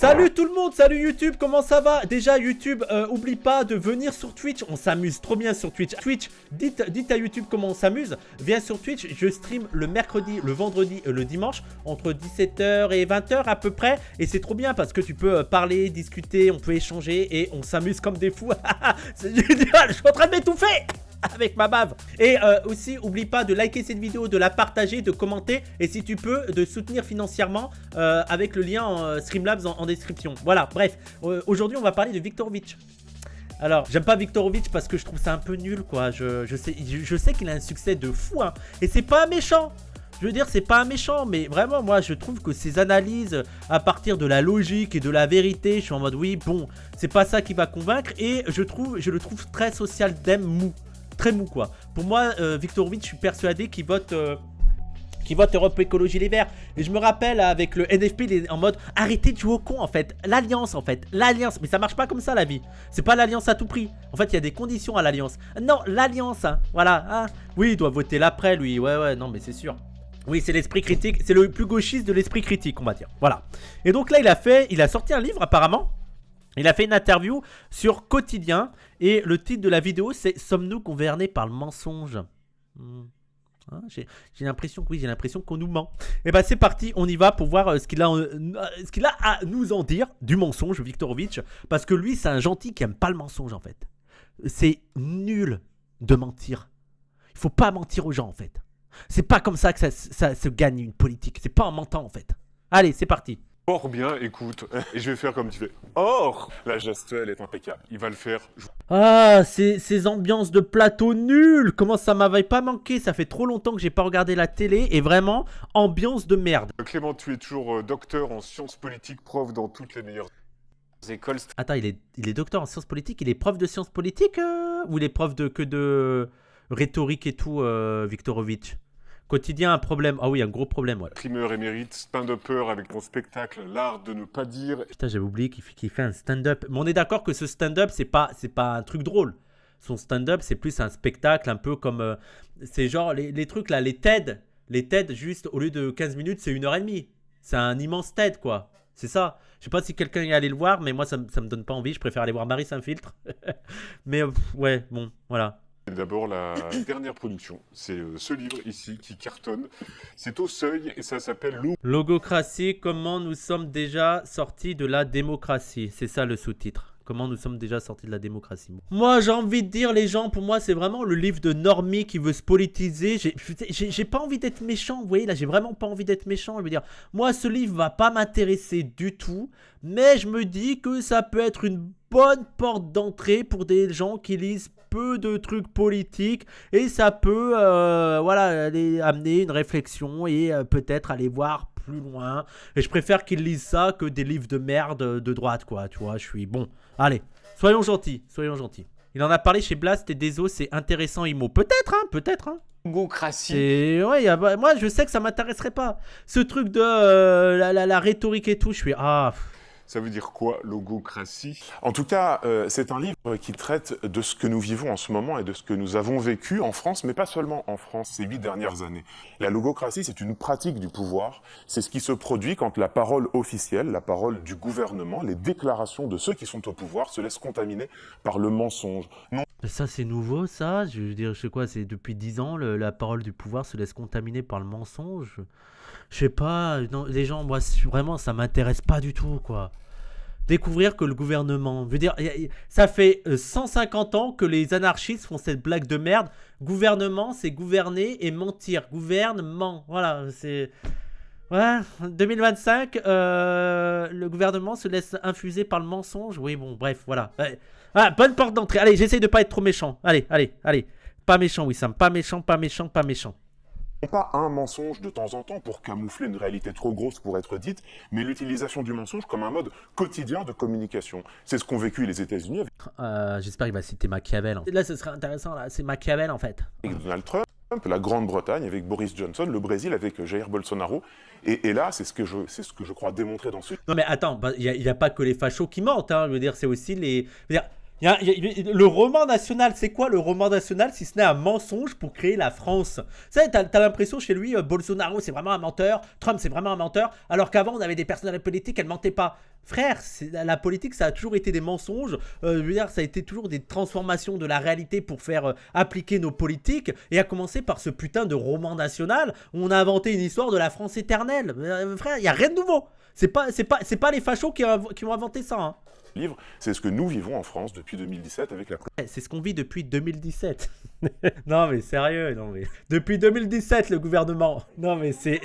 Salut tout le monde, salut YouTube, comment ça va? Déjà YouTube, oublie pas de venir sur Twitch, on s'amuse trop bien sur Twitch. Twitch, dites à YouTube comment on s'amuse. Viens sur Twitch, je stream le mercredi, le vendredi et le dimanche entre 17h et 20h à peu près. Et c'est trop bien parce que tu peux parler, discuter, on peut échanger et on s'amuse comme des fous. C'est génial, je suis en train de m'étouffer avec ma bave. Et aussi, oublie pas de liker cette vidéo, de la partager, de commenter. Et si tu peux, de soutenir financièrement avec le lien en Streamlabs en description. Voilà, bref. Aujourd'hui, on va parler de Viktorovic. Alors, j'aime pas Viktorovic parce que je trouve ça un peu nul, quoi. Je sais qu'il a un succès de fou, hein. Et c'est pas un méchant. Je veux dire, c'est pas un méchant, mais vraiment, moi, je trouve que ses analyses à partir de la logique et de la vérité, je suis en mode, oui, bon, c'est pas ça qui va convaincre. Et je le trouve très social dem mou. Très mou, quoi. Pour moi, Viktorovic, je suis persuadé qu'il vote Europe Écologie Les Verts. Et je me rappelle avec le NFP, il est en mode arrêtez de jouer au con en fait. L'alliance en fait. L'alliance. Mais ça marche pas comme ça la vie. C'est pas l'alliance à tout prix. En fait, il y a des conditions à l'alliance. Non, l'alliance. Hein. Voilà. Hein. Oui, il doit voter l'après lui. Ouais, non, mais c'est sûr. Oui, c'est l'esprit critique. C'est le plus gauchiste de l'esprit critique, on va dire. Voilà. Et donc là, il a sorti un livre apparemment. Il a fait une interview sur Quotidien et le titre de la vidéo c'est « Sommes-nous gouvernés par le mensonge ?» Hein, j'ai l'impression que oui, j'ai l'impression qu'on nous ment. Et bah c'est parti, on y va pour voir ce qu'il a à nous en dire du mensonge, Viktorovic. Parce que lui, c'est un gentil qui aime pas le mensonge en fait. C'est nul de mentir. Il faut pas mentir aux gens en fait. C'est pas comme ça que ça se gagne une politique. C'est pas en mentant en fait. Allez, c'est parti. Or bien, écoute, et je vais faire comme tu fais. Or, la gestuelle est impeccable. Il va le faire. Ah, ces ambiances de plateau nulles. Comment ça m'avait pas manqué? Ça fait trop longtemps que j'ai pas regardé la télé. Et vraiment, ambiance de merde. Clément, tu es toujours docteur en sciences politiques, prof dans toutes les meilleures écoles. Attends, il est docteur en sciences politiques? Il est prof de sciences politiques ou il est prof que de rhétorique et tout, Viktorovic? Quotidien, un problème. Ah oui, un gros problème, ouais. Primeur émérite, stand-upper avec ton spectacle, l'art de ne pas dire. Putain, j'avais oublié qu'il fait un stand-up. Mais on est d'accord que ce stand-up, c'est pas un truc drôle. Son stand-up, c'est plus un spectacle, un peu comme... c'est genre les trucs là, les TED. Les TED, juste, au lieu de 15 minutes, c'est 1h30. C'est un immense TED, quoi. C'est ça. Je sais pas si quelqu'un est allé le voir, mais moi, ça me donne pas envie. Je préfère aller voir Marie Saint-Filtre. Mais ouais, bon, voilà. D'abord, la dernière production, c'est ce livre ici qui cartonne. C'est Au Seuil et ça s'appelle Logocratie, comment nous sommes déjà sortis de la démocratie. C'est ça le sous-titre. Comment nous sommes déjà sortis de la démocratie. Moi, j'ai envie de dire, les gens, pour moi, c'est vraiment le livre de Normie qui veut se politiser. J'ai pas envie d'être méchant, vous voyez, là, j'ai vraiment pas envie d'être méchant. Je veux dire, moi, ce livre va pas m'intéresser du tout, mais je me dis que ça peut être une bonne porte d'entrée pour des gens qui lisent peu de trucs politiques et ça peut, voilà, amener une réflexion et peut-être aller voir plus loin. Et je préfère qu'ils lisent ça que des livres de merde de droite, quoi. Tu vois, je suis bon. Allez, soyons gentils, soyons gentils. Il en a parlé chez Blast et Deso, c'est intéressant, Imo. Peut-être, hein, peut-être, hein. Logocratie. Et ouais, moi, je sais que ça m'intéresserait pas. Ce truc de la rhétorique et tout, je suis Ça veut dire quoi, logocratie? En tout cas, c'est un livre qui traite de ce que nous vivons en ce moment et de ce que nous avons vécu en France, mais pas seulement en France ces 8 dernières années. La logocratie, c'est une pratique du pouvoir. C'est ce qui se produit quand la parole officielle, la parole du gouvernement, les déclarations de ceux qui sont au pouvoir se laissent contaminer par le mensonge. Non. Ça, c'est nouveau, ça. Je veux dire, je sais quoi, c'est depuis 10 ans, la parole du pouvoir se laisse contaminer par le mensonge. Je sais pas, non, les gens, moi, vraiment, ça m'intéresse pas du tout, quoi. Découvrir que le gouvernement... Je veux dire, ça fait 150 ans que les anarchistes font cette blague de merde. Gouvernement, c'est gouverner et mentir. Gouvernement, voilà, c'est... Ouais, 2025, le gouvernement se laisse infuser par le mensonge. Oui, bon, bref, voilà. Ah, bonne porte d'entrée. Allez, j'essaye de pas être trop méchant. Allez. Pas méchant, Wissam. Pas méchant. Pas un mensonge de temps en temps pour camoufler une réalité trop grosse pour être dite, mais l'utilisation du mensonge comme un mode quotidien de communication. C'est ce qu'ont vécu les États-Unis J'espère qu'il va citer Machiavel. Là, ce serait intéressant, là. C'est Machiavel, en fait. avec Donald Trump, la Grande-Bretagne avec Boris Johnson, le Brésil avec Jair Bolsonaro. Et là, c'est ce que je crois démontrer dans ce... Non, mais attends, il n'y a pas que les fachos qui mentent, hein. Je veux dire, c'est aussi les... Je veux dire, le roman national, c'est quoi le roman national si ce n'est un mensonge pour créer la France? Tu sais, t'as l'impression chez lui, Bolsonaro c'est vraiment un menteur, Trump c'est vraiment un menteur, alors qu'avant on avait des personnalités politiques, elles mentaient pas. Frère, la politique, ça a toujours été des mensonges. Je veux dire, ça a été toujours des transformations de la réalité pour faire appliquer nos politiques. Et à commencer par ce putain de roman national où on a inventé une histoire de la France éternelle. Frère, il n'y a rien de nouveau. C'est pas les fachos qui ont inventé ça. Hein. Livre, c'est ce que nous vivons en France depuis 2017 avec la... C'est ce qu'on vit depuis 2017. Non mais sérieux, non mais... Depuis 2017, le gouvernement... Non mais c'est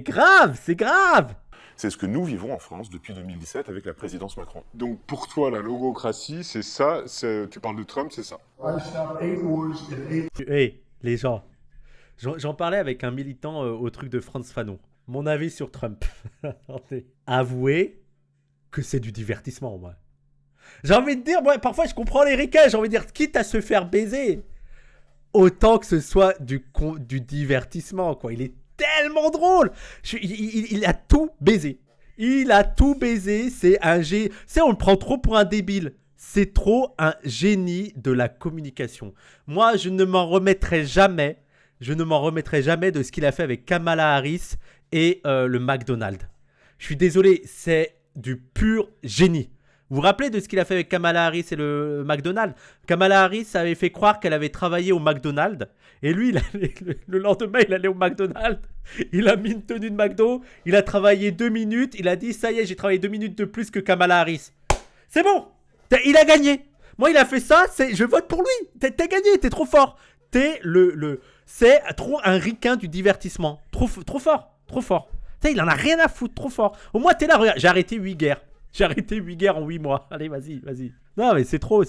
grave, c'est grave. C'est ce que nous vivons en France depuis 2017 avec la présidence Macron. Donc pour toi, la logocratie, c'est ça, tu parles de Trump, c'est ça. Hey, les gens, j'en parlais avec un militant au truc de Frantz Fanon. Mon avis sur Trump. Avouez que c'est du divertissement, moi. J'ai envie de dire, moi, parfois je comprends les ricains, j'ai envie de dire, quitte à se faire baiser, autant que ce soit du divertissement, quoi. Il est tellement drôle. Il a tout baisé. Il a tout baisé. C'est un génie. On le prend trop pour un débile. C'est trop un génie de la communication. Moi, je ne m'en remettrai jamais. Je ne m'en remettrai jamais de ce qu'il a fait avec Kamala Harris et le McDonald's. Je suis désolé, c'est du pur génie. Vous vous rappelez de ce qu'il a fait avec Kamala Harris et le McDonald's? Kamala Harris avait fait croire qu'elle avait travaillé au McDonald's. Et lui, le lendemain, il allait au McDonald's. Il a mis une tenue de McDo. Il a travaillé 2 minutes. Il a dit, ça y est, j'ai travaillé 2 minutes de plus que Kamala Harris. C'est bon. Il a gagné. Moi, il a fait ça. Je vote pour lui. T'as gagné. T'es trop fort. C'est trop un ricain du divertissement. Trop fort. Trop fort. Il en a rien à foutre. Trop fort. Au moins, t'es là. Regarde, j'ai arrêté 8 guerres. J'ai arrêté 8 guerres en 8 mois. Allez, vas-y. Non, mais c'est trop.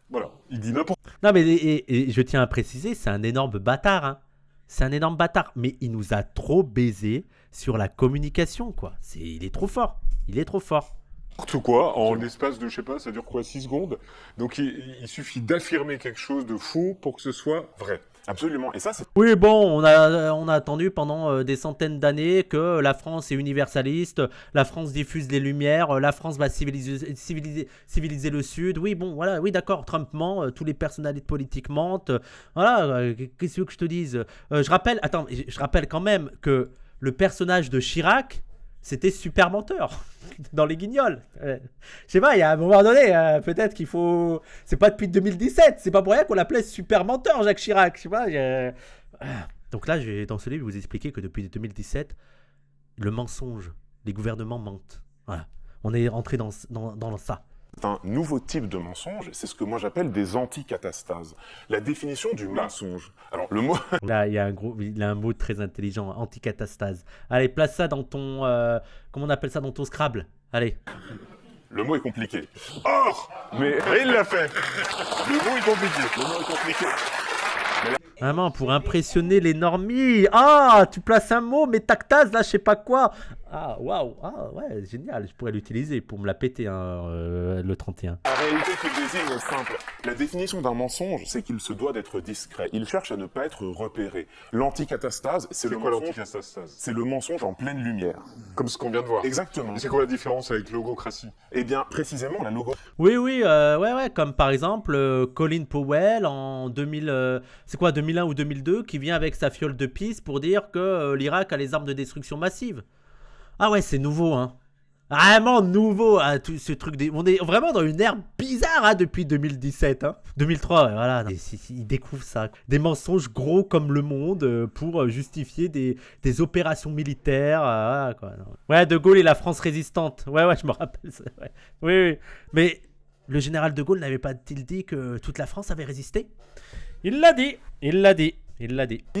Voilà, il dit n'importe quoi. Non, mais et je tiens à préciser, c'est un énorme bâtard. Hein. C'est un énorme bâtard. Mais il nous a trop baisé sur la communication, quoi. Il est trop fort. N'importe quoi, en l'espace de, je sais pas, ça dure quoi, 6 secondes. Donc il suffit d'affirmer quelque chose de faux pour que ce soit vrai. Absolument. Et ça, c'est... Oui, bon, on a attendu pendant des centaines d'années que la France est universaliste, la France diffuse les lumières, la France va civiliser le Sud. Oui, bon, voilà, oui, d'accord, Trump ment, tous les personnalités politiques mentent. Voilà, qu'est-ce que tu veux que je te dise? Je rappelle quand même que le personnage de Chirac, c'était super menteur dans les Guignols. Je sais pas, il y a un moment donné, peut-être qu'il faut... C'est pas depuis 2017, c'est pas pour rien qu'on l'appelait super menteur, Jacques Chirac. Je sais pas. Donc là, je vais dans ce livre vous expliquer que depuis 2017, le mensonge, les gouvernements mentent. Voilà. On est rentré dans ça. C'est un nouveau type de mensonge, c'est ce que moi j'appelle des anticatastases. La définition du mensonge. Alors le mot... Là, il a un mot très intelligent, anticatastase. Allez, place ça dans ton... comment on appelle ça, dans ton Scrabble. Allez. Le mot est compliqué. Or, mais il l'a fait. Le mot est compliqué. Vraiment, pour impressionner les normies. Ah, tu places un mot, mais tactase, là, je sais pas quoi. Ah, waouh. Ah, ouais, génial. Je pourrais l'utiliser pour me la péter le 31. La réalité qu'il désigne est simple. La définition d'un mensonge, c'est qu'il se doit d'être discret. Il cherche à ne pas être repéré. L'anticatastase, c'est le quoi mensonge. l'anticatastase? C'est le mensonge en pleine lumière. Comme ce qu'on vient de voir. Exactement. Et c'est quoi la différence avec logocratie? Eh bien, précisément, la logo... Oui, ouais, comme par exemple Colin Powell en 2000, c'est quoi, 2001 ou 2002, qui vient avec sa fiole de pisse pour dire que l'Irak a les armes de destruction massive. Ah ouais, c'est nouveau, hein. Vraiment nouveau, hein, tout ce truc. On est vraiment dans une ère bizarre hein, depuis 2017. Hein. 2003, voilà. Ils découvrent ça. Des mensonges gros comme le monde pour justifier des opérations militaires. Voilà, quoi. Ouais, De Gaulle et la France résistante. Ouais, je me rappelle ça. Ouais. Oui. Mais le général De Gaulle n'avait pas-il dit que toute la France avait résisté? Il l'a dit.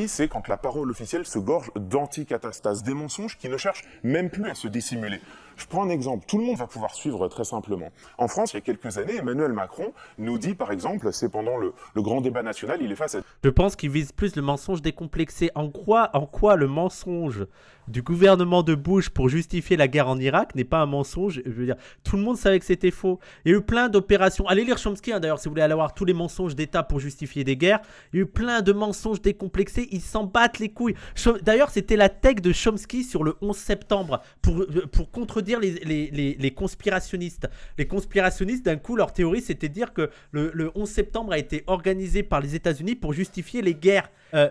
C'est quand la parole officielle se gorge d'anticatastases, des mensonges qui ne cherchent même plus à se dissimuler. Je prends un exemple, tout le monde va pouvoir suivre très simplement. En France, il y a quelques années, Emmanuel Macron nous dit par exemple, c'est pendant le grand débat national, il est face à... Je pense qu'il vise plus le mensonge décomplexé. En quoi le mensonge du gouvernement de Bush pour justifier la guerre en Irak n'est pas un mensonge? Je veux dire, tout le monde savait que c'était faux. Il y a eu plein d'opérations. Allez lire Chomsky, hein, d'ailleurs, si vous voulez aller voir tous les mensonges d'État pour justifier des guerres. Il y a eu plein de mensonges décomplexés. Ils s'en battent les couilles. D'ailleurs, c'était la tech de Chomsky sur le 11 septembre pour contredire les conspirationnistes. Les conspirationnistes, d'un coup, leur théorie, c'était de dire que le 11 septembre a été organisé par les États-Unis pour justifier les guerres.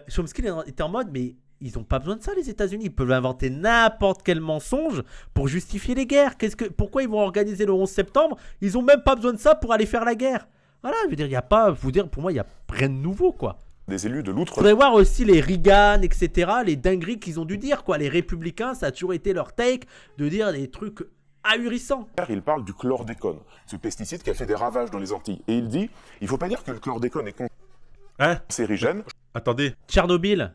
Chomsky était en mode, mais ils n'ont pas besoin de ça, les États-Unis. Ils peuvent inventer n'importe quel mensonge pour justifier les guerres. Pourquoi ils vont organiser le 11 septembre? Ils n'ont même pas besoin de ça pour aller faire la guerre. Voilà, je veux dire, il y a pas, pour moi, il n'y a rien de nouveau, quoi. Des élus de l'outre. Il faudrait voir aussi les Reagan, etc., les dingueries qu'ils ont dû dire, quoi. Les républicains, ça a toujours été leur take de dire des trucs ahurissants. Il parle du chlordécone, ce pesticide qui a fait des ravages dans les Antilles. Et il dit, il ne faut pas dire que le chlordécone est cancérigène. Attendez. Tchernobyl,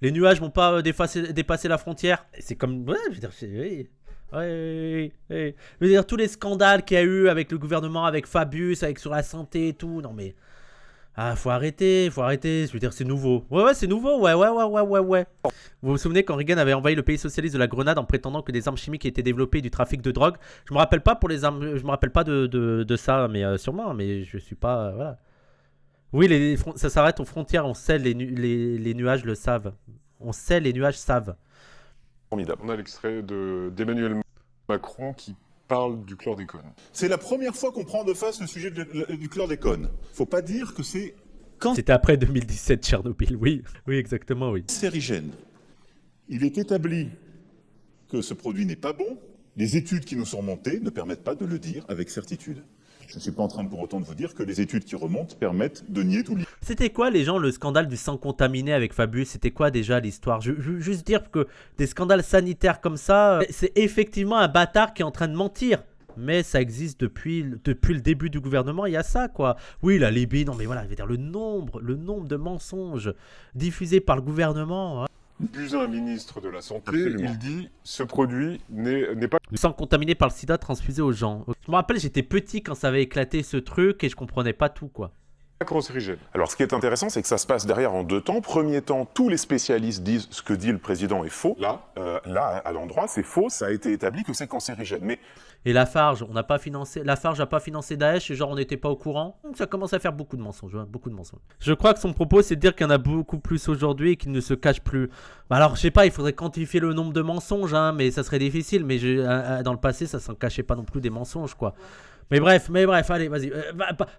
les nuages vont pas dépasser la frontière. C'est comme... Ouais, je veux dire, oui. Ouais. Je veux dire, tous les scandales qu'il y a eu avec le gouvernement, avec Fabius, sur la santé et tout. Non mais... Ah, faut arrêter. Je veux dire, c'est nouveau. Ouais, c'est nouveau. Ouais. Vous vous souvenez quand Reagan avait envahi le pays socialiste de la Grenade en prétendant que des armes chimiques étaient développées et du trafic de drogue. Je me rappelle pas pour les armes. Je me rappelle pas de ça, mais sûrement. Mais je suis pas. Voilà. Oui, ça s'arrête aux frontières. On sait les nuages le savent. On sait les nuages savent. Formidable. On a l'extrait d'Emmanuel Macron qui parle du chlordécone. C'est la première fois qu'on prend de face le sujet du chlordécone. Faut pas dire que c'est C'était après 2017, Tchernobyl. Oui, exactement, oui. cancérigène. Il est établi que ce produit n'est pas bon. Les études qui nous sont montées ne permettent pas de le dire avec certitude. Je ne suis pas en train pour autant de vous dire que les études qui remontent permettent de nier tout le... C'était quoi les gens, le scandale du sang contaminé avec Fabius? C'était quoi déjà l'histoire? Je veux juste dire que des scandales sanitaires comme ça, c'est effectivement un bâtard qui est en train de mentir. Mais ça existe depuis le début du gouvernement, il y a ça quoi. Oui, la Libye, non mais voilà, je veux dire le nombre de mensonges diffusés par le gouvernement. Hein. Buzyn, ministre de la Santé, Absolument. il dit ce produit n'est pas... Le sang contaminé par le sida transfusé aux gens. Je me rappelle, j'étais petit quand ça avait éclaté ce truc et je comprenais pas tout quoi. cancérigène. Alors, ce qui est intéressant, c'est que ça se passe derrière en deux temps. Premier temps, tous les spécialistes disent ce que dit le président est faux. Là, À l'endroit, c'est faux. Ça a été établi que c'est cancérigène. Mais Et Lafarge, Lafarge a pas financé Daesh et genre on n'était pas au courant. Donc ça commence à faire beaucoup de mensonges, hein, beaucoup de mensonges. Je crois que son propos c'est de dire qu'il y en a beaucoup plus aujourd'hui et qu'il ne se cache plus. Bah alors je sais pas, il faudrait quantifier le nombre de mensonges, hein, mais ça serait difficile. Mais dans le passé ça s'en cachait pas non plus des mensonges quoi. Mais bref, allez, vas-y.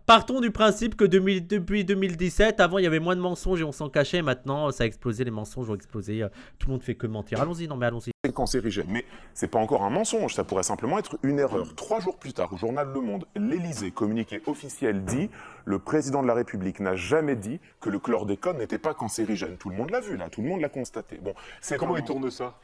Partons du principe que depuis 2017, avant il y avait moins de mensonges et on s'en cachait. Maintenant ça a explosé, les mensonges ont explosé. Tout le monde fait que mentir. Allons-y, non mais allons-y. c'est cancérigène. Mais c'est pas encore un mensonge, ça pourrait simplement être une erreur. 3 jours plus tard, au journal Le Monde, l'Élysée, communiqué officiel, dit le président de la République n'a jamais dit que le chlordécone n'était pas cancérigène. Tout le monde l'a vu là, tout le monde l'a constaté. Bon, c'est comment il vraiment- tourne ça?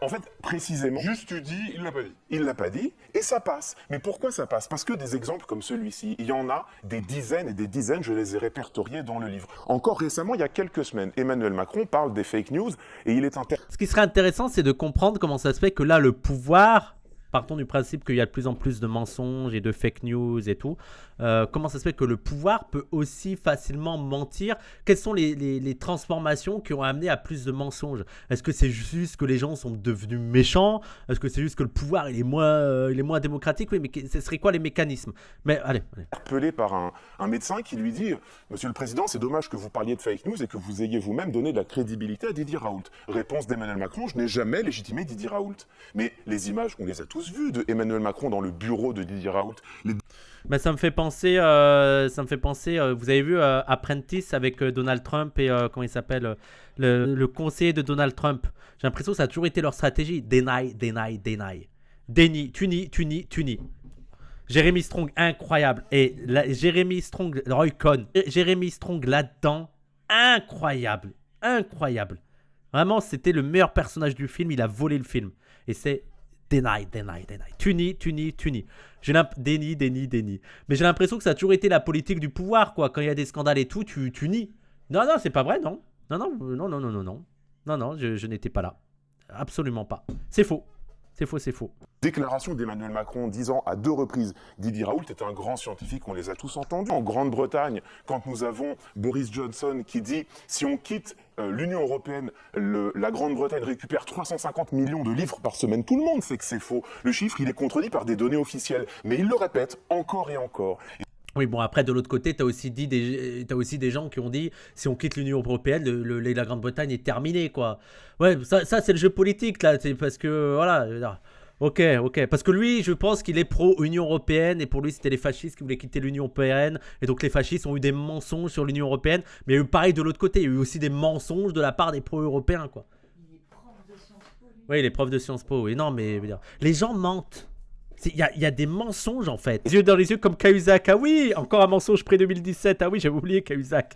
En fait, précisément, Juste tu dis, il l'a pas dit. il l'a pas dit et ça passe. Mais pourquoi ça passe? Parce que des exemples comme celui-ci, il y en a des dizaines et des dizaines, je les ai répertoriés dans le livre. Encore récemment, il y a quelques semaines, Emmanuel Macron parle des fake news et il est Ce qui serait intéressant, c'est de comprendre comment ça se fait que là, le pouvoir, partons du principe qu'il y a de plus en plus de mensonges et de fake news et tout, comment ça se fait que le pouvoir peut aussi facilement mentir? Quelles sont les transformations qui ont amené à plus de mensonges? Est-ce que c'est juste que les gens sont devenus méchants? Est-ce que c'est juste que le pouvoir il est moins démocratique? Oui, mais ce serait quoi les mécanismes? Mais allez. interpellé par un médecin qui lui dit « Monsieur le Président, c'est dommage que vous parliez de fake news et que vous ayez vous-même donné de la crédibilité à Didier Raoult. » Réponse d'Emmanuel Macron, je n'ai jamais légitimé Didier Raoult. Mais les images, on les a tous vues de Emmanuel Macron dans le bureau de Didier Raoult. Ben, ça me fait penser, vous avez vu Apprentice avec Donald Trump et comment il s'appelle, le conseiller de Donald Trump. J'ai l'impression que ça a toujours été leur stratégie. Deny. Déni, tu nies. Jérémy Strong, incroyable. Et Jérémy Strong, Roy Cohn, Jérémy Strong là-dedans, incroyable. Vraiment, c'était le meilleur personnage du film. Il a volé le film. Et c'est deny. Tu nies. Déni. Mais j'ai l'impression que ça a toujours été la politique du pouvoir, quoi. Quand il y a des scandales et tout, tu nies. Non, c'est pas vrai, non. Non, je n'étais pas là. Absolument pas. C'est faux. Déclaration d'Emmanuel Macron disant à 2 reprises Didier Raoult est un grand scientifique, on les a tous entendus. En Grande-Bretagne, quand nous avons Boris Johnson qui dit si on quitte l'Union européenne, la Grande-Bretagne récupère 350 millions de livres par semaine, tout le monde sait que c'est faux. Le chiffre, il est contredit par des données officielles, mais il le répète encore et encore. Oui, bon, après, de l'autre côté, t'as aussi des gens qui ont dit si on quitte l'Union européenne, la Grande-Bretagne est terminée, quoi. Ouais, ça c'est le jeu politique, là. C'est parce que, voilà. Ok, parce que lui, je pense qu'il est pro-Union Européenne, et pour lui, c'était les fascistes qui voulaient quitter l'Union Européenne, et donc les fascistes ont eu des mensonges sur l'Union Européenne, mais il y a eu pareil de l'autre côté, il y a eu aussi des mensonges de la part des pro-européens, quoi. Il est prof de Sciences Po. Oui, les profs de Sciences Po, oui, non, mais je veux dire, les gens mentent. Il y a des mensonges, en fait. Les yeux dans les yeux comme Cahuzac, ah oui, encore un mensonge pré-2017, ah oui, j'avais oublié Cahuzac.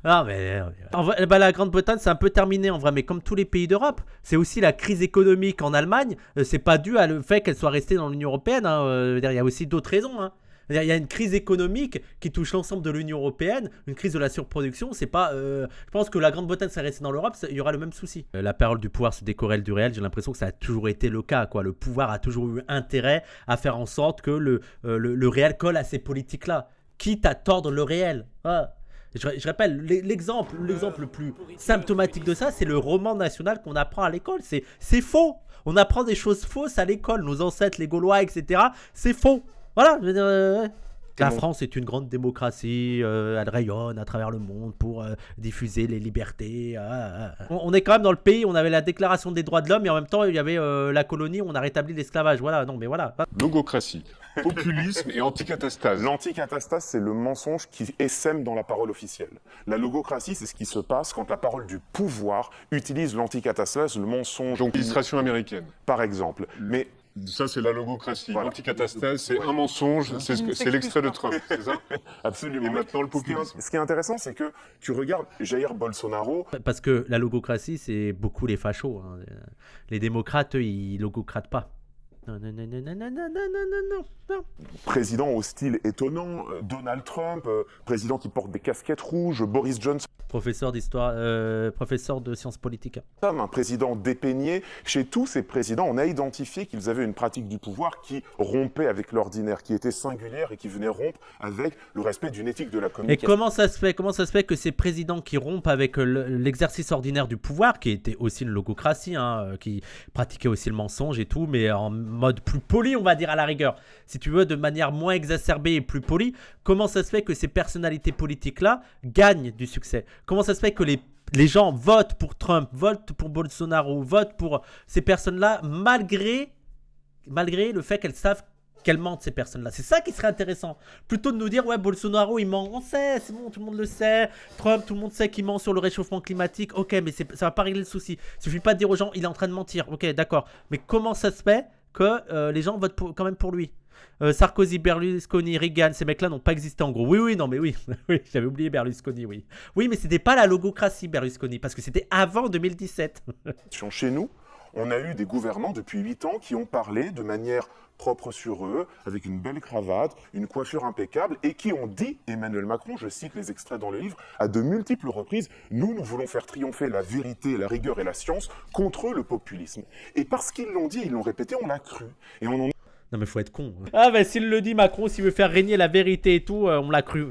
Ah mais en vrai, bah, la Grande-Bretagne c'est un peu terminé en vrai, mais comme tous les pays d'Europe, c'est aussi la crise économique en Allemagne, c'est pas dû à le fait qu'elle soit restée dans l'Union Européenne, hein, il y a aussi d'autres raisons, hein. Il y a une crise économique qui touche l'ensemble de l'Union Européenne, une crise de la surproduction, c'est pas... je pense que la Grande-Bretagne serait restée dans l'Europe, il y aura le même souci. La parole du pouvoir se décorrèle du réel, j'ai l'impression que ça a toujours été le cas, quoi. Le pouvoir a toujours eu intérêt à faire en sorte que le réel colle à ces politiques-là, quitte à tordre le réel. Ah. Je rappelle, l'exemple le plus symptomatique de ça, c'est le roman national qu'on apprend à l'école. C'est faux. On apprend des choses fausses à l'école. Nos ancêtres, les Gaulois, etc. C'est faux. Voilà. Je veux dire, la France est une grande démocratie. Elle rayonne à travers le monde pour diffuser les libertés. On est quand même dans le pays. On avait la Déclaration des droits de l'homme et en même temps, il y avait la colonie où on a rétabli l'esclavage. Voilà. Non, mais voilà. Logocratie, populisme et anticatastase. L'anticatastase, c'est le mensonge qui essaime dans la parole officielle. La logocratie, c'est ce qui se passe quand la parole du pouvoir utilise l'anticatastase, le mensonge. Donc, l'administration américaine. Par exemple. Mais ça, c'est la logocratie. Voilà. L'anticatastase, c'est un mensonge, c'est l'extrait de Trump, c'est ça? absolument. Et maintenant, le populisme. Ce qui est intéressant, c'est que tu regardes Jair Bolsonaro. Parce que la logocratie, c'est beaucoup les fachos, hein. Les démocrates, eux, ils logocratent pas. Non. Président au style étonnant, Donald Trump, président qui porte des casquettes rouges, Boris Johnson, Professeur d'histoire, professeur de sciences politiques. un président dépeigné. Chez tous ces présidents, on a identifié qu'ils avaient une pratique du pouvoir qui rompait avec l'ordinaire, qui était singulière et qui venait rompre avec le respect d'une éthique de la Et communication. comment ça se fait que ces présidents qui rompent avec l'exercice ordinaire du pouvoir, qui était aussi une logocratie, hein, qui pratiquait aussi le mensonge et tout, mais en mode plus poli, on va dire à la rigueur, si tu veux, de manière moins exacerbée et plus polie, comment ça se fait que ces personnalités politiques-là gagnent du succès? Comment ça se fait que les gens votent pour Trump, votent pour Bolsonaro, votent pour ces personnes-là, malgré le fait qu'elles savent qu'elles mentent, ces personnes-là? C'est ça qui serait intéressant. Plutôt de nous dire, ouais, Bolsonaro, il ment. On sait, c'est bon, tout le monde le sait. Trump, tout le monde sait qu'il ment sur le réchauffement climatique. Ok, mais ça va pas régler le souci. Il suffit pas de dire aux gens, il est en train de mentir. Ok, d'accord. Mais comment ça se fait que les gens votent quand même pour lui? Sarkozy, Berlusconi, Reagan, ces mecs-là n'ont pas existé en gros. Oui, non, mais oui, oui, j'avais oublié Berlusconi, oui. Oui, mais c'était pas la logocratie, Berlusconi, parce que c'était avant 2017. Chez nous, on a eu des gouvernants depuis 8 ans qui ont parlé de manière propre sur eux, avec une belle cravate, une coiffure impeccable, et qui ont dit, Emmanuel Macron, je cite les extraits dans le livre, à de multiples reprises, nous voulons faire triompher la vérité, la rigueur et la science contre le populisme. Et parce qu'ils l'ont dit, ils l'ont répété, on l'a cru. Et on en Non, mais faut être con. Ah, mais s'il le dit, Macron, s'il veut faire régner la vérité et tout, on l'a cru.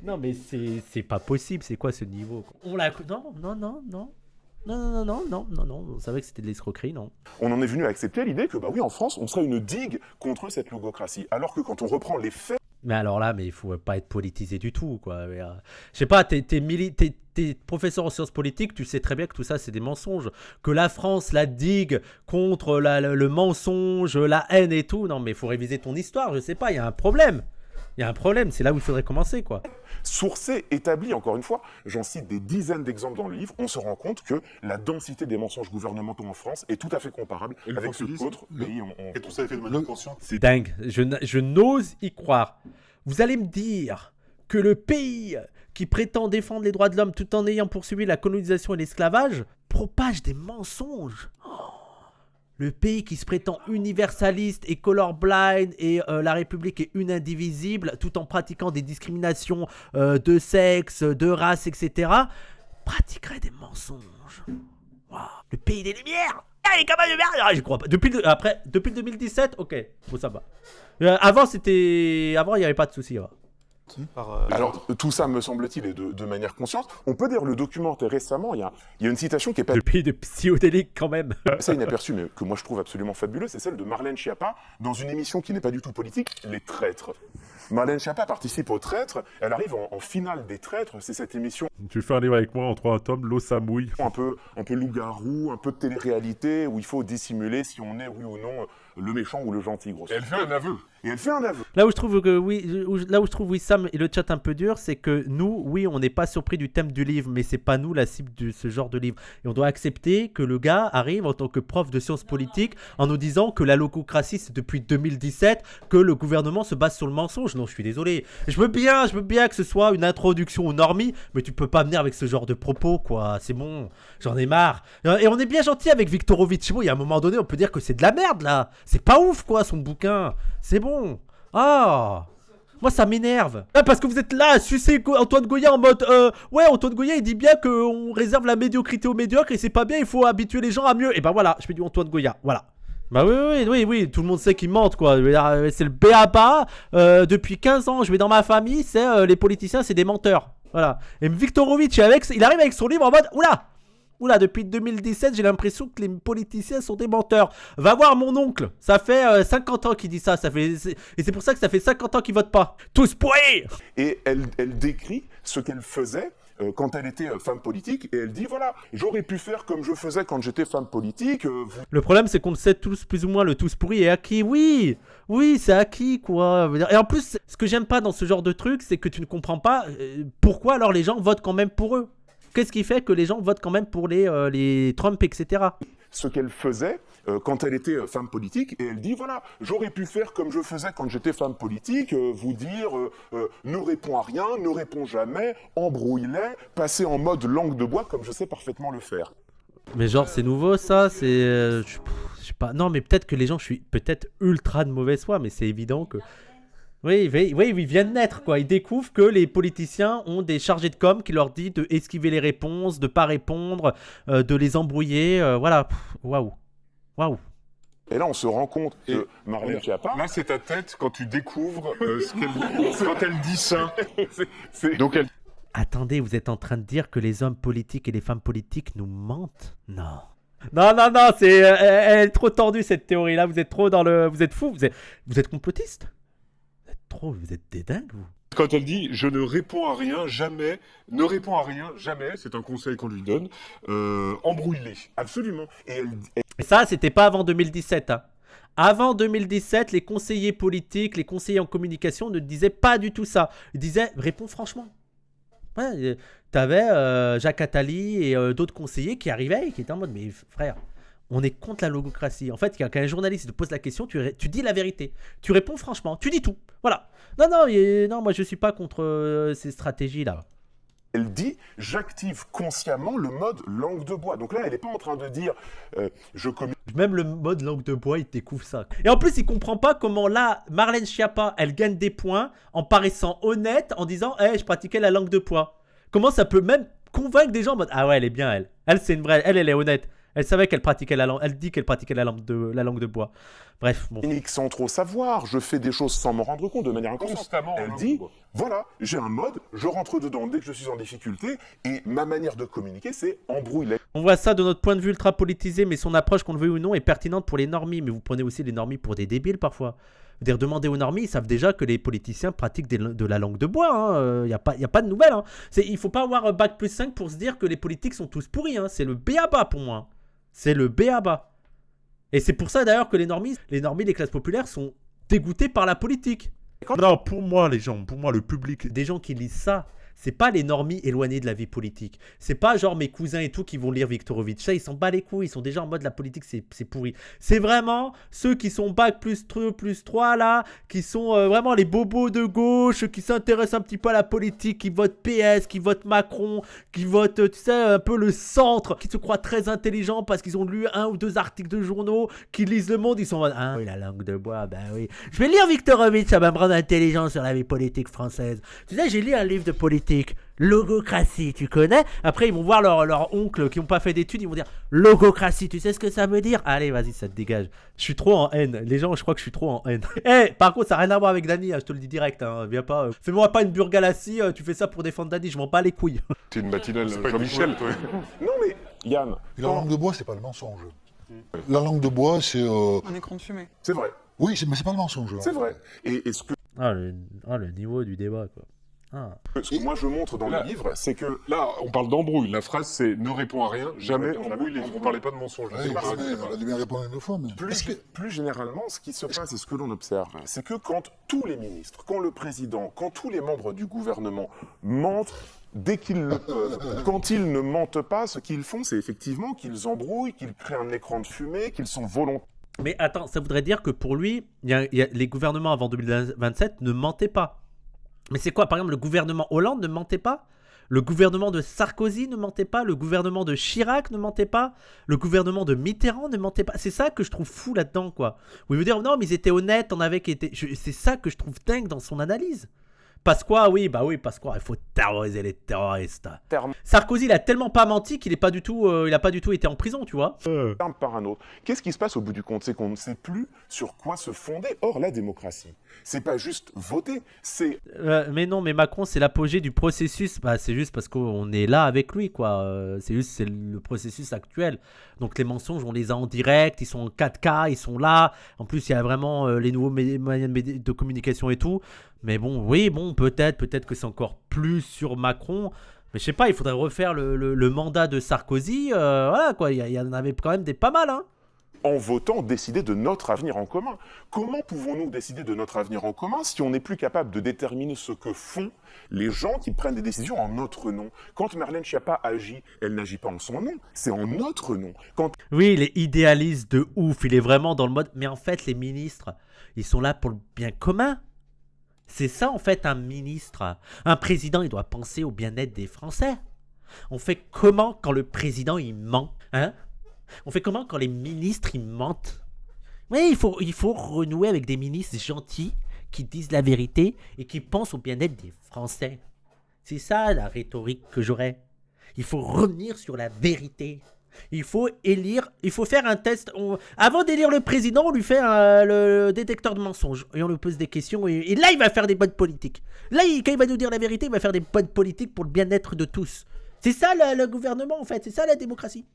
Non, mais c'est pas possible. C'est quoi ce niveau, quoi? On l'a cru. Non. On savait que c'était de l'escroquerie, non. On en est venu à accepter l'idée que, bah oui, en France, on serait une digue contre cette logocratie. Alors que quand on reprend les faits. Mais alors là, mais il faut pas être politisé du tout, quoi. Mais, je sais pas, t'es professeur en sciences politiques, tu sais très bien que tout ça, c'est des mensonges. Que la France la digue contre le mensonge, la haine et tout. Non, mais il faut réviser ton histoire, je sais pas, il y a un problème. Il y a un problème, c'est là où il faudrait commencer, quoi. Sourcé, établi, encore une fois, j'en cite des dizaines d'exemples dans le livre, on se rend compte que la densité des mensonges gouvernementaux en France est tout à fait comparable avec ceux d'autres pays. Et tout ça est fait de manière consciente. C'est dingue, je n'ose y croire. Vous allez me dire que le pays qui prétend défendre les droits de l'homme tout en ayant poursuivi la colonisation et l'esclavage propage des mensonges. Le pays qui se prétend universaliste et colorblind et la République est une indivisible tout en pratiquant des discriminations de sexe, de race, etc. pratiquerait des mensonges. Wow. Le pays des Lumières. Ah, les camarades de merde. Ah, je crois pas. Depuis le 2017, ok, bon, ça va. Avant, il n'y avait pas de souci. Alors, tout ça, me semble-t-il, est de manière consciente. On peut dire le documentaire récemment, il y a une citation qui est pas le pays de psychodélique quand même. ça inaperçue, mais que moi je trouve absolument fabuleuse, c'est celle de Marlène Schiappa, dans une émission qui n'est pas du tout politique, Les Traîtres. Marlène Schiappa participe aux Traîtres, elle arrive en finale des Traîtres, c'est cette émission Tu fais un livre avec moi en 3 tomes, l'eau ça mouille. un peu loup-garou, un peu de télé-réalité, où il faut dissimuler si on est, oui ou non, le méchant ou le gentil, grosso Et modo. elle fait un aveu. Et elle fait un aveu. Là où je trouve que là où je trouve Wissam et le chat un peu dur, c'est que nous, oui, on n'est pas surpris du thème du livre, mais c'est pas nous la cible de ce genre de livre. Et on doit accepter que le gars arrive en tant que prof de sciences politiques en nous disant que la logocratie c'est depuis 2017, que le gouvernement se base sur le mensonge. Non, je suis désolé. Je veux bien que ce soit une introduction aux normies, mais tu peux pas venir avec ce genre de propos, quoi. C'est bon, j'en ai marre. Et on est bien gentil avec Viktorovitch. Bon, il y a un moment donné, on peut dire que c'est de la merde là. C'est pas ouf, quoi, son bouquin. C'est bon. Ah, moi ça m'énerve. Ah, parce que vous êtes là à sucer Antoine Goya en mode ouais, Antoine Goya il dit bien qu'on réserve la médiocrité aux médiocres et c'est pas bien, il faut habituer les gens à mieux. Et ben voilà, je fais du Antoine Goya, voilà. Bah oui, tout le monde sait qu'ils mentent, quoi. C'est le b.a.-ba. Depuis 15 ans, je vais dans ma famille, c'est les politiciens, c'est des menteurs. Voilà. Et Viktorovitch, il arrive avec son livre en mode Oula, depuis 2017, j'ai l'impression que les politiciens sont des menteurs. Va voir mon oncle. Ça fait 50 ans qu'il dit ça. Et c'est pour ça que ça fait 50 ans qu'il vote pas. Tous pourris. Et elle décrit ce qu'elle faisait quand elle était femme politique, et elle dit, voilà, j'aurais pu faire comme je faisais quand j'étais femme politique. Le problème, c'est qu'on le sait tous, plus ou moins, le tous pourri est acquis. Oui, c'est acquis, quoi. Et en plus, ce que j'aime pas dans ce genre de truc, c'est que tu ne comprends pas pourquoi alors les gens votent quand même pour eux. Qu'est-ce qui fait que les gens votent quand même pour les Trump, etc. Ce qu'elle faisait quand elle était femme politique, et elle dit, voilà, j'aurais pu faire comme je faisais quand j'étais femme politique, vous dire, ne réponds à rien, ne réponds jamais, embrouille-les, passer en mode langue de bois comme je sais parfaitement le faire. Mais genre, c'est nouveau, ça, c'est... je sais pas, non, mais peut-être que les gens, je suis peut-être ultra de mauvaise foi, mais c'est évident que... Oui, ils viennent naître, quoi. Ils découvrent que les politiciens ont des chargés de com qui leur disent d'esquiver les réponses, de pas répondre, de les embrouiller. Voilà. Waouh. Et là, on se rend compte que Marlène Schiappa... Là, c'est ta tête quand tu découvres quand elle dit ça. Donc elle... Attendez, vous êtes en train de dire que les hommes politiques et les femmes politiques nous mentent? Non, elle est trop tordue, cette théorie-là. Vous êtes trop dans le... Vous êtes fous, vous êtes complotiste. Vous êtes des dingues, vous. Quand elle dit « je ne réponds à rien, jamais », ne réponds à rien, jamais, c'est un conseil qu'on lui donne, embrouille-les. Absolument. Et ça, c'était pas avant 2017. Hein. Avant 2017, les conseillers politiques, les conseillers en communication ne disaient pas du tout ça. Ils disaient « réponds franchement ». Ouais, t'avais Jacques Attali et d'autres conseillers qui arrivaient et qui étaient en mode « mais frère ». On est contre la logocratie. En fait, quand un journaliste te pose la question, tu dis la vérité. Tu réponds franchement. Tu dis tout. Voilà. Non, moi je suis pas contre ces stratégies-là. Elle dit, j'active consciemment le mode langue de bois. Donc là, elle n'est pas en train de dire, je communique. Même le mode langue de bois, il découvre ça. Et en plus, il comprend pas comment là, Marlène Schiappa, elle gagne des points en paraissant honnête, en disant, je pratiquais la langue de bois. Comment ça peut même convaincre des gens en mode, ah ouais, elle est bien, elle. Elle, c'est une vraie, elle est honnête. Elle savait qu'elle pratiquait la langue. Elle dit qu'elle pratiquait la langue de bois. Bref, bon. Sans trop savoir, je fais des choses sans me rendre compte, de manière inconsciente. Constamment. Elle dit, voilà, j'ai un mode, je rentre dedans dès que je suis en difficulté, et ma manière de communiquer, c'est embrouiller. On voit ça de notre point de vue ultra politisé, mais son approche, qu'on le veuille ou non, est pertinente pour les normies. Mais vous prenez aussi les normies pour des débiles parfois. C'est-à-dire, demander aux normies, ils savent déjà que les politiciens pratiquent de la langue de bois. Il n'y a pas de nouvelles. Hein. Il ne faut pas avoir bac plus 5 pour se dire que les politiques sont tous pourris. Hein. C'est le b.a.-ba pour moi. C'est le b.a.-ba. Et c'est pour ça d'ailleurs que les normies des classes populaires sont dégoûtés par la politique. Non, pour moi, les gens, pour moi, le public. Des gens qui lisent ça, c'est pas les normies éloignés de la vie politique. C'est pas genre mes cousins et tout qui vont lire Viktorovitch. Ça, ils s'en battent les couilles. Ils sont déjà en mode la politique, c'est pourri. C'est vraiment ceux qui sont bac plus 3 là, qui sont vraiment les bobos de gauche, qui s'intéressent un petit peu à la politique, qui votent PS, qui votent Macron, qui votent, tu sais, un peu le centre, qui se croient très intelligents parce qu'ils ont lu 1 ou 2 articles de journaux, qui lisent Le Monde. Ils sont en mode, ah oui, la langue de bois, ben oui. Je vais lire Viktorovitch, ça va me rendre intelligent sur la vie politique française. Tu sais, j'ai lu un livre de politique. Logocratie, tu connais? Après, ils vont voir leur oncle qui n'ont pas fait d'études, ils vont dire logocratie, tu sais ce que ça veut dire? Allez, vas-y, ça te dégage. Je suis trop en haine. Les gens, je crois que je suis trop en haine. Par contre, ça n'a rien à voir avec Dany, je te le dis direct. Hein. Viens pas. Fais-moi pas une burgalassie, tu fais ça pour défendre Dany, je m'en bats les couilles. C'est une matinale Jean-Michel, toi. Non mais, Yann... La langue de bois, c'est pas le mensonge. La langue de bois, c'est... Un écran de fumée. C'est vrai. Oui, mais c'est pas le mensonge. C'est vrai. Et ce que... Le niveau du débat, quoi. Ah. Ce que moi je montre dans Là- le livre, c'est que Là, on parle d'embrouille. La phrase, c'est ne réponds à rien, jamais Jamais. embrouille. On parlait pas de mensonge. Ouais, C'est pas ça, ouais, c'est pas- on a dû bien répondre une fois, mais... plus généralement, ce qui se passe et ce que l'on observe, c'est que quand tous les ministres, quand le président, quand tous les membres du gouvernement mentent, dès qu'ils le peuvent, quand ils ne mentent pas, ce qu'ils font, c'est effectivement qu'ils embrouillent, qu'ils créent un écran de fumée, qu'ils sont volontaires. Mais attends, ça voudrait dire que pour lui, les gouvernements avant 2027 ne mentaient pas. Mais c'est quoi? Par exemple, le gouvernement Hollande ne mentait pas? Le gouvernement de Sarkozy ne mentait pas? Le gouvernement de Chirac ne mentait pas? Le gouvernement de Mitterrand ne mentait pas? C'est ça que je trouve fou là-dedans, quoi. Où il veut dire, non, mais ils étaient honnêtes, on avait été... C'est ça que je trouve dingue dans son analyse. Pasqua, oui, Pasqua, il faut terroriser les terroristes. Sarkozy, il a tellement pas menti qu'il a pas du tout été en prison, tu vois. Terme par un autre. Qu'est-ce qui se passe au bout du compte? C'est qu'on ne sait plus sur quoi se fonder. Or, la démocratie, c'est pas juste voter, c'est Mais non, mais Macron, c'est l'apogée du processus. Bah, c'est juste parce qu'on est là avec lui, quoi. C'est le processus actuel. Donc les mensonges, on les a en direct, ils sont en 4K, ils sont là. En plus, il y a vraiment les nouveaux moyens de communication et tout. Mais bon, oui, bon, peut-être que c'est encore plus sur Macron. Mais je sais pas, il faudrait refaire le mandat de Sarkozy. Voilà, quoi, il y en avait quand même des pas mal, hein. en votant décider de notre avenir en commun. Comment pouvons-nous décider de notre avenir en commun si on n'est plus capable de déterminer ce que font les gens qui prennent des décisions en notre nom? Quand Marlène Schiappa agit, elle n'agit pas en son nom, c'est en notre nom. Quand Oui, il est idéaliste de ouf, il est vraiment dans le mode... Mais en fait, les ministres, ils sont là pour le bien commun. C'est ça, en fait, un ministre. Un président, il doit penser au bien-être des Français. On fait comment quand le président, il ment, hein? On fait comment quand les ministres, ils mentent? Oui, il faut renouer avec des ministres gentils qui disent la vérité et qui pensent au bien-être des Français. C'est ça, la rhétorique que j'aurais. Il faut revenir sur la vérité. Il faut élire, il faut faire un test. Avant d'élire le président, on lui fait le détecteur de mensonges. Et on lui pose des questions. Et là, il va faire des bonnes politiques. Là, quand il va nous dire la vérité, il va faire des bonnes politiques pour le bien-être de tous. C'est ça le gouvernement, en fait. C'est ça la démocratie.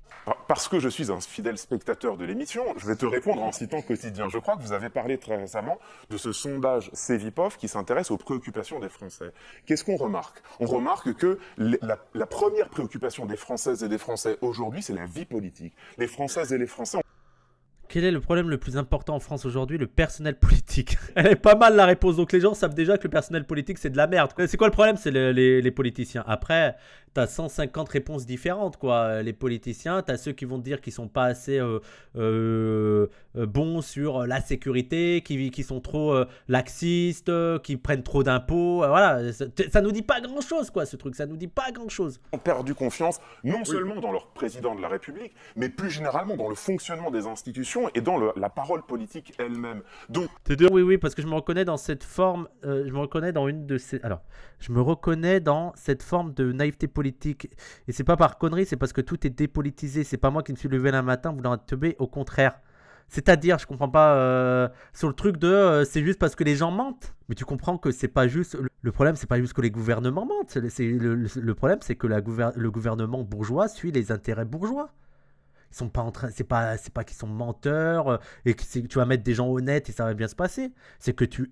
Parce que je suis un fidèle spectateur de l'émission, je vais te répondre en citant Quotidien. Je crois que vous avez parlé très récemment de ce sondage Cevipof qui s'intéresse aux préoccupations des Français. Qu'est-ce qu'on remarque? On remarque que la première préoccupation des Françaises et des Français aujourd'hui, c'est la vie politique. Les Françaises et les Français... Quel est le problème le plus important en France aujourd'hui? Le personnel politique. Elle est pas mal la réponse. Donc les gens savent déjà que le personnel politique c'est de la merde. C'est quoi le problème? C'est les politiciens. Après, t'as 150 réponses différentes, quoi. Les politiciens, t'as ceux qui vont te dire qu'ils sont pas assez bons sur la sécurité, qui sont trop laxistes, qui prennent trop d'impôts. Voilà, ça nous dit pas grand-chose, quoi, ce truc. Ça nous dit pas grand-chose. ont perdu confiance, non seulement dans leur président de la République, mais plus généralement dans le fonctionnement des institutions et dans la parole politique elle-même. Donc, Oui, parce que je me reconnais dans cette forme, je me reconnais dans une de ces... Alors, je me reconnais dans cette forme de naïveté politique. Et c'est pas par connerie, c'est parce que tout est dépolitisé. C'est pas moi qui me suis levé un matin voulant être teubé, au contraire. C'est-à-dire, je comprends pas sur le truc de c'est juste parce que les gens mentent. Mais tu comprends que c'est pas juste... Le problème, c'est pas juste que les gouvernements mentent. Le problème, c'est que le gouvernement bourgeois suit les intérêts bourgeois. Ils sont pas en train, c'est pas qu'ils sont menteurs et que tu vas mettre des gens honnêtes et ça va bien se passer. C'est que tu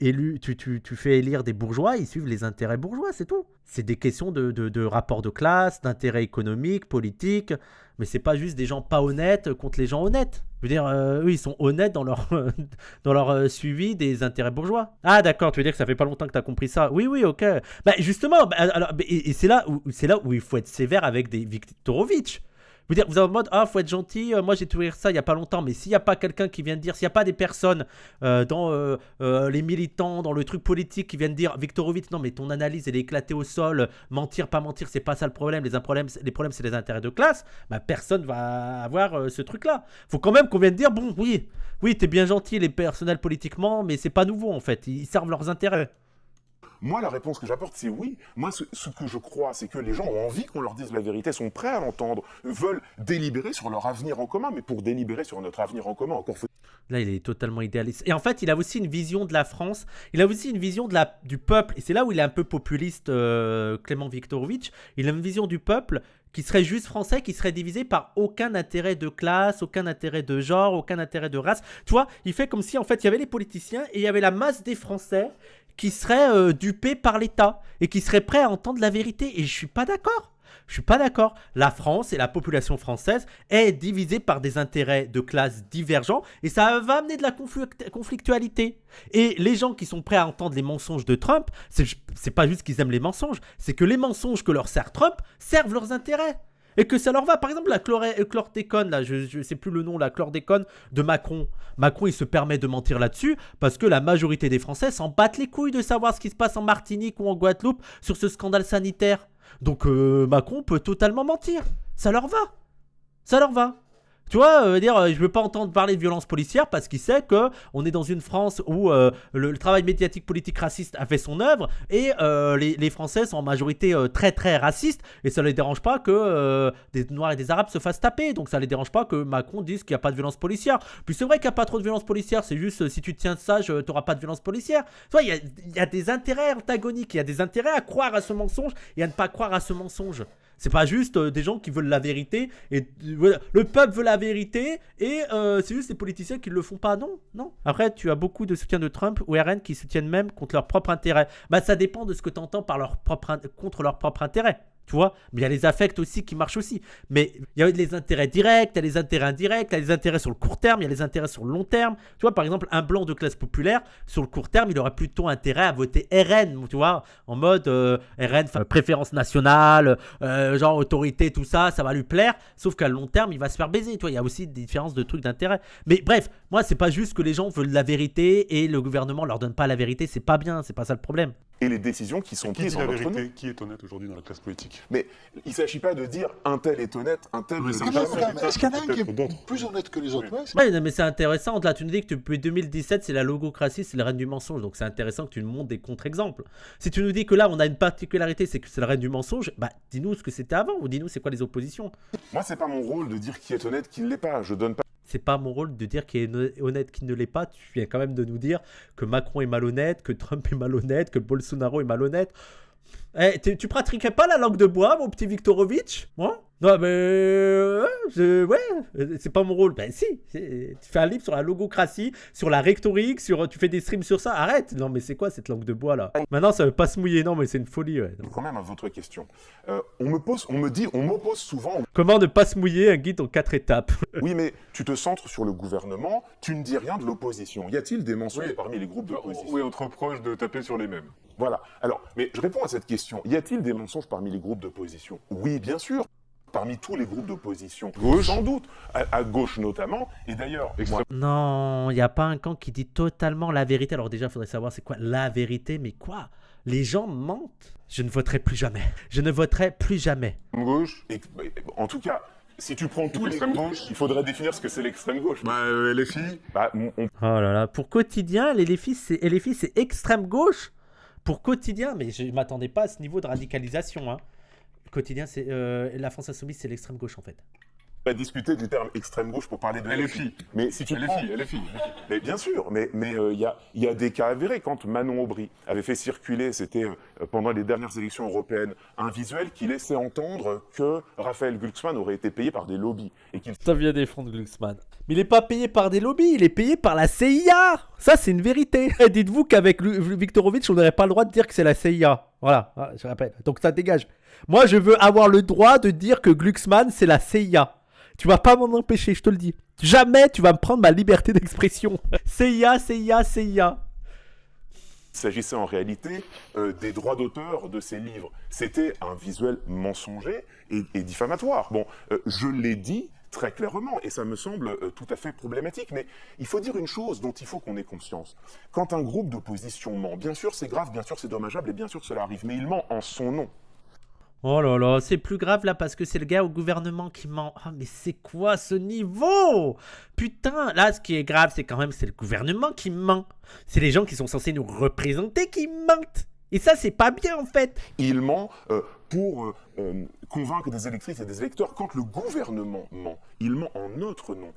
fais élire des bourgeois, ils suivent les intérêts bourgeois, c'est tout. C'est des questions de rapport de classe, d'intérêt économique, politique, mais c'est pas juste des gens pas honnêtes contre les gens honnêtes. Je veux dire, eux, ils sont honnêtes dans leur suivi des intérêts bourgeois. Ah d'accord, tu veux dire que ça fait pas longtemps que tu as compris ça. Oui, ok. Bah justement, alors, et c'est là où il faut être sévère avec des Viktorovitch. Vous dire, vous êtes en mode, faut être gentil, moi j'ai découvert ça il n'y a pas longtemps, mais s'il n'y a pas quelqu'un qui vient de dire, s'il n'y a pas des personnes dans les militants, dans le truc politique qui viennent dire, Viktorovitch, non mais ton analyse elle est éclatée au sol, mentir, pas mentir, c'est pas ça le problème, les problèmes c'est les intérêts de classe, bah personne va avoir ce truc-là. Faut quand même qu'on vienne dire, bon, oui, t'es bien gentil les personnels politiquement, mais c'est pas nouveau en fait, ils servent leurs intérêts. moi, la réponse que j'apporte, c'est oui. Moi, ce que je crois, c'est que les gens ont envie qu'on leur dise la vérité, sont prêts à l'entendre, veulent délibérer sur leur avenir en commun, mais pour délibérer sur notre avenir en commun, encore faut... Là, il est totalement idéaliste. Et en fait, il a aussi une vision de la France, il a aussi une vision du peuple, et c'est là où il est un peu populiste, Clément Viktorovitch. Il a une vision du peuple qui serait juste français, qui serait divisé par aucun intérêt de classe, aucun intérêt de genre, aucun intérêt de race. Tu vois, il fait comme si, en fait, il y avait les politiciens et il y avait la masse des Français qui seraient dupés par l'État et qui seraient prêts à entendre la vérité. Et je suis pas d'accord. Je suis pas d'accord. La France et la population française est divisée par des intérêts de classe divergents et ça va amener de la conflictualité. Et les gens qui sont prêts à entendre les mensonges de Trump, c'est pas juste qu'ils aiment les mensonges, c'est que les mensonges que leur sert Trump servent leurs intérêts. Et que ça leur va. Par exemple, la chlordécone, là, je sais plus le nom, la chlordécone de Macron. Macron, il se permet de mentir là-dessus parce que la majorité des Français s'en battent les couilles de savoir ce qui se passe en Martinique ou en Guadeloupe sur ce scandale sanitaire. Donc Macron peut totalement mentir. Ça leur va. Ça leur va. Tu vois, je veux pas entendre parler de violence policière parce qu'il sait qu'on est dans une France où le travail médiatique politique raciste a fait son œuvre et les Français sont en majorité très très racistes et ça les dérange pas que des Noirs et des Arabes se fassent taper. Donc ça les dérange pas que Macron dise qu'il n'y a pas de violence policière. Puis c'est vrai qu'il n'y a pas trop de violence policière, c'est juste si tu te tiens sage, tu n'auras pas de violence policière. Tu vois, il y a des intérêts antagoniques, il y a des intérêts à croire à ce mensonge et à ne pas croire à ce mensonge. C'est pas juste des gens qui veulent la vérité et le peuple veut la vérité et c'est juste les politiciens qui le font pas. Non, non. Après, tu as beaucoup de soutiens de Trump ou RN qui se tiennent même contre leur propre intérêt. Bah, ça dépend de ce que tu entends par contre leur propre intérêt. Tu vois, mais il y a les affects aussi qui marchent aussi. Mais il y a les intérêts directs, il y a les intérêts indirects, il y a les intérêts sur le court terme, il y a les intérêts sur le long terme. Tu vois, par exemple, un blanc de classe populaire, sur le court terme, il aurait plutôt intérêt à voter RN, tu vois, en mode RN, préférence nationale, genre autorité, tout ça, ça va lui plaire. Sauf qu'à long terme, il va se faire baiser. Tu vois, il y a aussi des différences de trucs d'intérêt. Mais bref, moi, c'est pas juste que les gens veulent la vérité et le gouvernement leur donne pas la vérité. C'est pas bien, c'est pas ça le problème. Et les décisions qui sont Qui prises dit en la notre nom. vérité? Qui est honnête aujourd'hui dans la classe politique? Mais il ne s'agit pas de dire un tel est honnête, un tel ne l'est c'est pas. Est-ce qu'il y en a un qui Peut-être est d'autres. plus honnête que les autres? Ouais, Ouais, non, mais c'est intéressant. Là, tu nous dis que depuis 2017, c'est la logocratie, c'est le règne du mensonge. Donc, c'est intéressant que tu nous montres des contre-exemples. Si tu nous dis que là, on a une particularité, c'est que c'est le règne du mensonge, bah, dis-nous ce que c'était avant ou dis-nous c'est quoi les oppositions. Moi, c'est pas mon rôle de dire qui est honnête, qui ne l'est pas. Je donne pas. C'est pas mon rôle de dire qui est honnête, qui ne l'est pas. Tu viens quand même de nous dire que Macron est malhonnête, que Trump est malhonnête, que Bolsonaro est malhonnête. Eh, tu pratiquerais pas la langue de bois, mon petit Viktorovitch? Moi? Non, mais... c'est pas mon rôle. Ben si, tu fais un livre sur la logocratie, sur la rhétorique, tu fais des streams sur ça. Arrête. Non, mais c'est quoi cette langue de bois, là? Maintenant, ça veut pas se mouiller. Non, mais c'est une folie, ouais. Non. Quand même à votre question. On m'oppose souvent. Comment ne pas se mouiller, un guide en 4 étapes? Oui, mais tu te centres sur le gouvernement, tu ne dis rien de l'opposition. Y a-t-il des mensonges Oui. parmi les groupes d'opposition? Oui, on te reproche de taper sur les mêmes. Voilà. Alors, mais je réponds à cette question. Y a-t-il des mensonges parmi les groupes d'opposition? Oui, bien sûr. Parmi tous les groupes d'opposition. Gauche. Sans doute. À gauche notamment. Et d'ailleurs, moi, Non, il n'y a pas un camp qui dit totalement la vérité. Alors déjà, il faudrait savoir c'est quoi la vérité, mais quoi? Les gens mentent. Je ne voterai plus jamais. Je ne voterai plus jamais. Gauche. en tout cas, si tu prends tous les L'extrême groupes, gauche. il faudrait définir ce que c'est l'extrême gauche. Bah, LFI. Bah, Oh là là, pour quotidien, les LFI, c'est extrême gauche. Pour quotidien, mais je ne m'attendais pas à ce niveau de radicalisation. Hein. Quotidien, c'est la France Insoumise, c'est l'extrême gauche en fait. on va discuter du terme extrême gauche pour parler de LFI. Mais si tu prends... LFI. Mais bien sûr, mais il y a des cas avérés. Quand Manon Aubry avait fait circuler, c'était pendant les dernières élections européennes, un visuel qui laissait entendre que Raphaël Glucksmann aurait été payé par des lobbies et qu'il Ça vient défendre Glucksmann. Mais il n'est pas payé par des lobbies, il est payé par la CIA. Ça, c'est une vérité. Et dites-vous qu'avec Viktorovitch, on n'aurait pas le droit de dire que c'est la CIA. Voilà, je rappelle. Donc ça dégage. Moi, je veux avoir le droit de dire que Glucksmann, c'est la CIA. Tu vas pas m'en empêcher, je te le dis. Jamais tu vas me prendre ma liberté d'expression. CIA, CIA, CIA. Il s'agissait en réalité des droits d'auteur de ces livres. C'était un visuel mensonger et diffamatoire. Bon, je l'ai dit très clairement, et ça me semble tout à fait problématique, mais il faut dire une chose dont il faut qu'on ait conscience. Quand un groupe d'opposition ment, bien sûr c'est grave, bien sûr c'est dommageable, et bien sûr cela arrive, mais il ment en son nom. Oh là là, c'est plus grave là parce que c'est le gars au gouvernement qui ment. Ah mais c'est quoi ce niveau? Putain, là ce qui est grave c'est quand même c'est le gouvernement qui ment. C'est les gens qui sont censés nous représenter qui mentent. Et ça c'est pas bien en fait. Il ment pour convaincre des électrices et des électeurs. Quand le gouvernement ment, il ment en notre nom.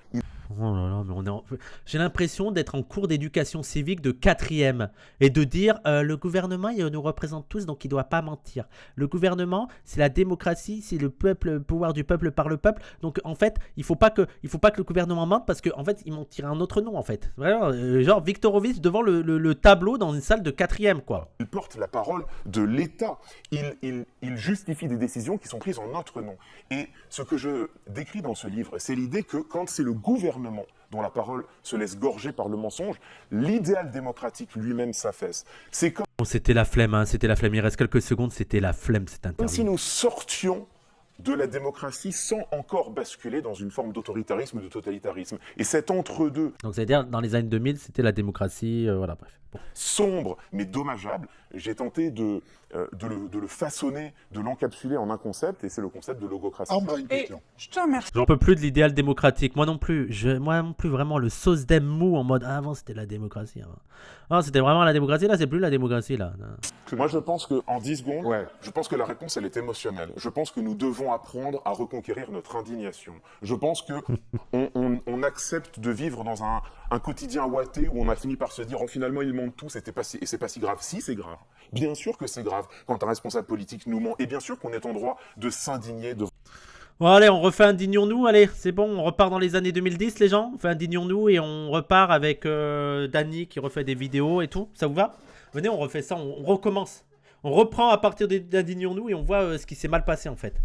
Oh là là, mais j'ai l'impression d'être en cours d'éducation civique de 4e et de dire le gouvernement, il nous représente tous, donc il ne doit pas mentir. Le gouvernement, c'est la démocratie, c'est le peuple, le pouvoir du peuple par le peuple. Donc en fait, il faut pas que le gouvernement mente parce qu'en fait, ils m'ont tiré un autre nom en fait. Vraiment, genre Viktorovitch devant le tableau dans une salle de 4e quoi. Il porte la parole de l'État. Il justifie des décisions qui sont prises en notre nom. Et ce que je décris dans ce livre, c'est l'idée que quand c'est le gouvernement dont la parole se laisse gorger par le mensonge, l'idéal démocratique lui-même s'affaisse. C'est comme Bon, c'était la flemme, hein, c'était la flemme. Il reste quelques secondes, c'était la flemme cette interview. si nous sortions de la démocratie sans encore basculer dans une forme d'autoritarisme ou de totalitarisme. Et cet entre-deux Donc ça veut dire dans les années 2000, c'était la démocratie, voilà, bref. Bon. sombre mais dommageable, j'ai tenté de le façonner, de l'encapsuler en un concept, et c'est le concept de logocratie. Ambre a une Et question. je te remercie. J'en peux plus de l'idéal démocratique, moi non plus. Moi non plus, vraiment, le sauce d'aime mou en mode avant c'était la démocratie. Avant. Ah, c'était vraiment la démocratie, là c'est plus la démocratie là. Moi, je pense qu'en 10 secondes, je pense que la réponse, elle est émotionnelle. Je pense que nous devons apprendre à reconquérir notre indignation. Je pense que on accepte de vivre dans un quotidien ouaté où on a fini par se dire, oh, finalement, ils mentent tous, et c'est pas si grave. Si, c'est grave. Bien sûr que c'est grave quand un responsable politique nous ment. Et bien sûr qu'on est en droit de s'indigner de... Bon allez, on refait Indignons-nous, allez, c'est bon, on repart dans les années 2010 les gens, on fait Indignons-nous et on repart avec Dany qui refait des vidéos et tout, ça vous va? Venez, on refait ça, on recommence. On reprend à partir d'Indignons-nous et on voit ce qui s'est mal passé en fait.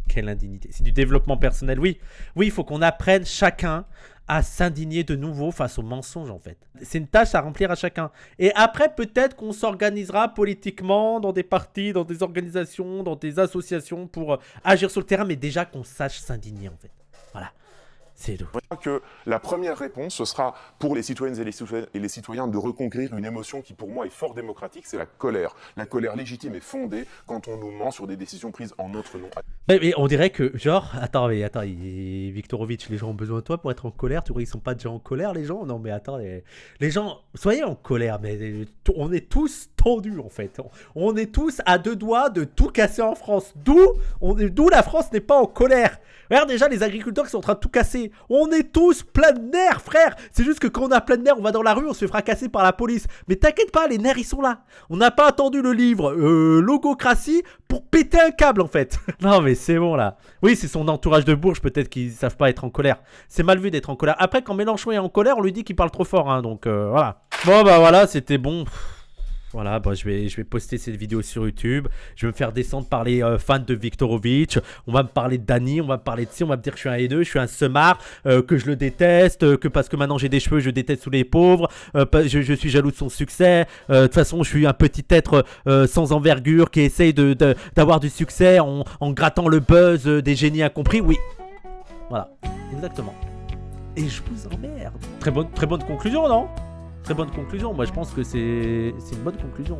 Quelle indignité, c'est du développement personnel, oui. Oui, il faut qu'on apprenne chacun à s'indigner de nouveau face aux mensonges en fait. C'est une tâche à remplir à chacun. Et après, peut-être qu'on s'organisera politiquement dans des partis, dans des organisations, dans des associations pour agir sur le terrain, mais déjà qu'on sache s'indigner en fait. Voilà. C'est tout. Je crois que la première réponse, ce sera pour les citoyennes et les citoyens de reconquérir une émotion qui pour moi est fort démocratique, c'est la colère. La colère légitime et fondée quand on nous ment sur des décisions prises en notre nom. Mais on dirait que, genre, attends, Viktorovitch, les gens ont besoin de toi pour être en colère. Tu crois qu'ils sont pas déjà en colère, les gens? Non, mais attends, les gens, soyez en colère, mais on est tous tendus, en fait. On est tous à deux doigts de tout casser en France. D'où la France n'est pas en colère. Regarde déjà les agriculteurs qui sont en train de tout casser. On est tous plein de nerfs, frère. C'est juste que quand on a plein de nerfs, on va dans la rue, on se fait fracasser par la police. Mais t'inquiète pas, les nerfs, ils sont là. On n'a pas attendu le livre Logocratie pour péter un câble, en fait. Non, mais c'est bon, là. Oui, c'est son entourage de bourges, peut-être qu'ils savent pas être en colère. C'est mal vu d'être en colère. Après, quand Mélenchon est en colère, on lui dit qu'il parle trop fort, hein, donc voilà. Bon, bah voilà, c'était bon. Voilà, bah, je vais poster cette vidéo sur YouTube. Je vais me faire descendre par les fans de Viktorovitch. On va me parler de Dany, on va me parler de ci, on va me dire que je suis un haineux, je suis un semard, que je le déteste, que parce que maintenant j'ai des cheveux, je déteste tous les pauvres, je suis jaloux de son succès. De toute façon, je suis un petit être sans envergure qui essaye d'avoir du succès en grattant le buzz des génies incompris. Oui, voilà, exactement. Et je vous emmerde. Très bonne conclusion, non ? Très bonne conclusion, moi je pense que c'est une bonne conclusion.